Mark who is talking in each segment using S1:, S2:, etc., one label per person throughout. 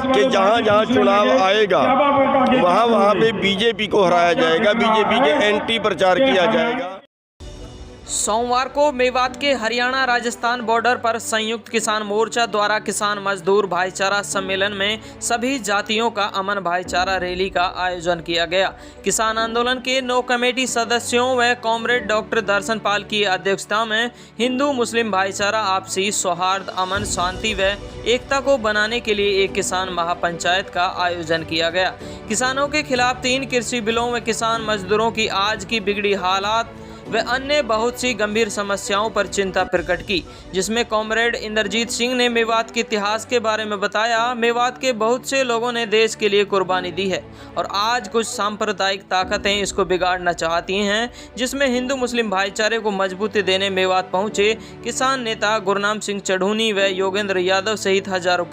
S1: कि जहाँ जहाँ चुनाव आएगा वहाँ पे बीजेपी को हराया जाएगा, बीजेपी के एंटी प्रचार किया जाएगा।
S2: सोमवार को मेवात के हरियाणा राजस्थान बॉर्डर पर संयुक्त किसान मोर्चा द्वारा किसान मजदूर भाईचारा सम्मेलन में सभी जातियों का अमन भाईचारा रैली का आयोजन किया गया। किसान आंदोलन के 9 कमेटी सदस्यों व कॉमरेड डॉक्टर दर्शन पाल की अध्यक्षता में हिंदू मुस्लिम भाईचारा, आपसी सौहार्द, अमन, शांति व एकता को बनाने के लिए एक किसान महापंचायत का आयोजन किया गया। किसानों के खिलाफ 3 कृषि बिलों व किसान मजदूरों की आज की बिगड़ी हालात व अन्य बहुत सी गंभीर समस्याओं पर चिंता प्रकट की, जिसमें कॉमरेड इंद्रजीत सिंह ने मेवात के इतिहास के बारे में बताया। मेवात के बहुत से लोगों ने देश के लिए कुर्बानी दी है और आज कुछ सांप्रदायिक ताकतें इसको बिगाड़ना चाहती हैं, जिसमें हिंदू मुस्लिम भाईचारे को मजबूती देने मेवात पहुंचे किसान नेता गुरनाम सिंह चढ़ूनी व योगेंद्र यादव सहित हजारों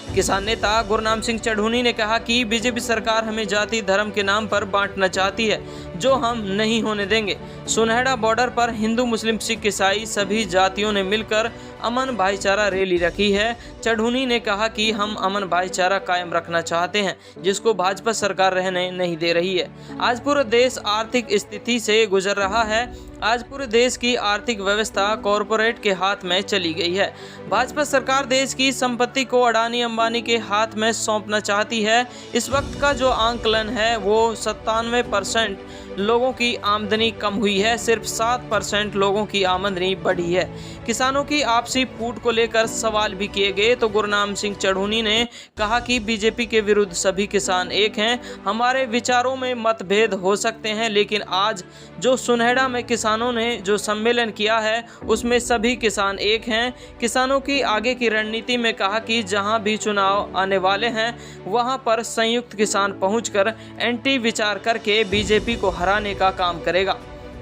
S2: किसान नेता गुरनाम सिंह चढ़ूनी ने कहा कि बीजेपी सरकार हमें जाति धर्म के नाम पर बांटना चाहती है, जो हम नहीं होने देंगे। सुनहरा बॉर्डर पर हिंदू मुस्लिम सिख ईसाई सभी जातियों ने मिलकर अमन भाईचारा रैली रखी है। चढ़ूनी ने कहा कि हम अमन भाईचारा कायम रखना चाहते हैं, जिसको भाजपा सरकार रहने नहीं दे रही है। आज पूरा देश आर्थिक स्थिति से गुजर रहा है। आज पूरे देश की आर्थिक व्यवस्था कॉरपोरेट के हाथ में चली गई है। भाजपा सरकार देश की संपत्ति को अडानी अंबानी के हाथ में सौंपना चाहती है। इस वक्त का जो आंकलन है वो 97% लोगों की आमदनी कम हुई है, सिर्फ 7% लोगों की आमदनी बढ़ी है। किसानों की आपसी फूट को लेकर सवाल भी किए गए तो गुरनाम सिंह चढ़ूनी ने कहा कि बीजेपी के विरुद्ध सभी किसान एक हैं। हमारे विचारों में मतभेद हो सकते हैं, लेकिन आज जो सुनहरा में किसानों ने जो सम्मेलन किया है उसमें सभी किसान एक हैं। किसानों की आगे की रणनीति में कहा कि जहां भी चुनाव आने वाले हैं वहां पर संयुक्त किसान पहुंचकर एंटी विचार करके बीजेपी को हराने का काम करेगा।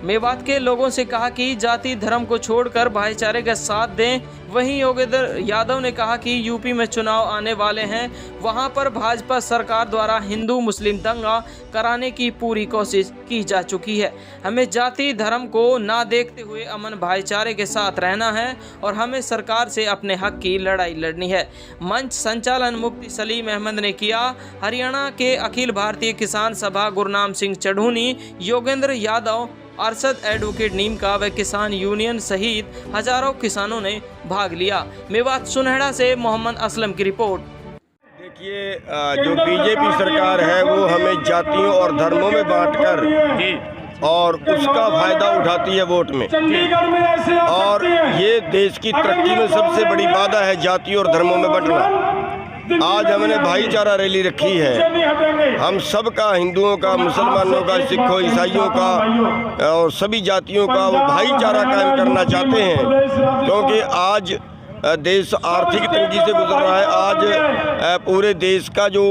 S2: मेवात के लोगों से कहा कि जाति धर्म को छोड़कर भाईचारे का साथ दें। वहीं योगेंद्र यादव ने कहा कि यूपी में चुनाव आने वाले हैं, वहां पर भाजपा सरकार द्वारा हिंदू मुस्लिम दंगा कराने की पूरी कोशिश की जा चुकी है। हमें जाति धर्म को ना देखते हुए अमन भाईचारे के साथ रहना है और हमें सरकार से अपने हक की लड़ाई लड़नी है। मंच संचालन मुफ्ती सलीम अहमद ने किया। हरियाणा के अखिल भारतीय किसान सभा गुरनाम सिंह चढ़ूनी, योगेंद्र यादव, अरशद एडवोकेट नीमका व किसान यूनियन सहित हजारों किसानों ने भाग लिया। मेवात सुनहरा से मोहम्मद असलम की रिपोर्ट।
S1: देखिए, जो बीजेपी सरकार है वो हमें जातियों और धर्मों में बांटकर और उसका फायदा उठाती है वोट में, और ये देश की तरक्की में सबसे बड़ी बाधा है जाति और धर्मों में बंटना। आज हमने भाईचारा रैली रखी है, हम सब का, हिंदुओं का, मुसलमानों का, सिखों, ईसाइयों का और सभी जातियों का वो भाईचारा कायम करना चाहते हैं, क्योंकि आज देश आर्थिक तंगी से गुजर रहा है। आज पूरे देश का जो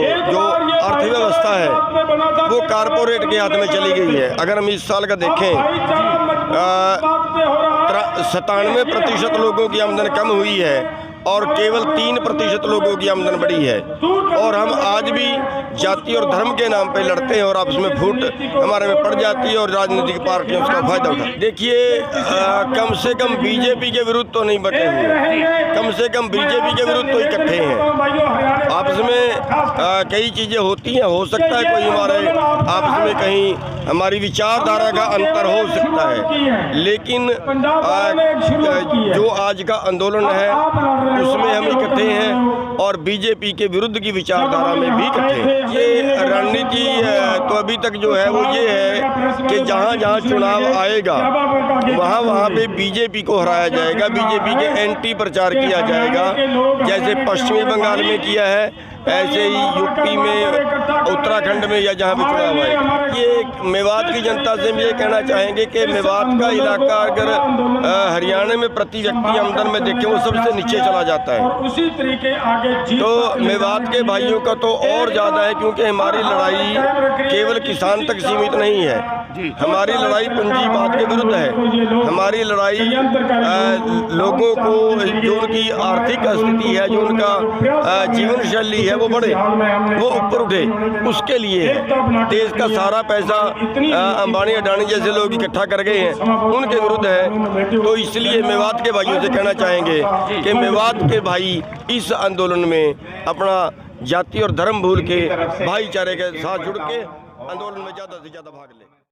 S1: अर्थव्यवस्था है वो कारपोरेट के हाथ में चली गई है। अगर हम इस साल का देखें, 97% लोगों की आमदन कम हुई है और केवल 3% लोगों की आमदन बढ़ी है, और हम आज भी जाति और धर्म के नाम पे लड़ते हैं और आपस में फूट हमारे में पड़ जाती है और राजनीतिक पार्टियां उसका फायदा उठाती। देखिए, कम से कम बीजेपी के विरुद्ध तो नहीं बटे हुए, कम से कम बीजेपी के विरुद्ध तो इकट्ठे हैं। आपस में कई चीज़ें होती हैं, हो सकता है कोई हमारे आपस में कहीं हमारी विचारधारा का अंतर हो सकता है, लेकिन जो आज का आंदोलन है उसमें हम इकट्ठे हैं और बीजेपी के विरुद्ध की विचारधारा में भी इकट्ठे हैं। ये रणनीति तो अभी तक जो है वो ये है कि जहाँ जहाँ चुनाव आएगा वहाँ पे बीजेपी को हराया जाएगा, बीजेपी के एंटी प्रचार किया जाएगा। जैसे पश्चिमी बंगाल में किया है, ऐसे ही यूपी में, उत्तराखंड में या जहाँ भी चुनाव आएगा। ये मेवात की जनता से हम ये कहना चाहेंगे कि मेवात का इलाका अगर हरियाणा में प्रति व्यक्ति आमदन में देखें वो सबसे नीचे चला जाता है,
S3: उसी तरीके आगे
S1: तो मेवात के भाइयों का तो और ज़्यादा है, क्योंकि हमारी लड़ाई केवल किसान तक सीमित नहीं है। हमारी लड़ाई पूंजीवाद के विरुद्ध है। हमारी लड़ाई लोगों को जो उनकी आर्थिक स्थिति है, जो उनका जीवन शैली है वो बढ़े, वो ऊपर उठे, उसके लिए है। देश का सारा पैसा अंबानी अडानी जैसे लोग इकट्ठा कर गए हैं, उनके विरुद्ध है। तो इसलिए मेवात के भाइयों से कहना चाहेंगे कि मेवात के भाई इस आंदोलन में अपना जाति और धर्म भूल के भाईचारे के साथ जुड़ के आंदोलन में ज़्यादा से ज़्यादा भाग लें।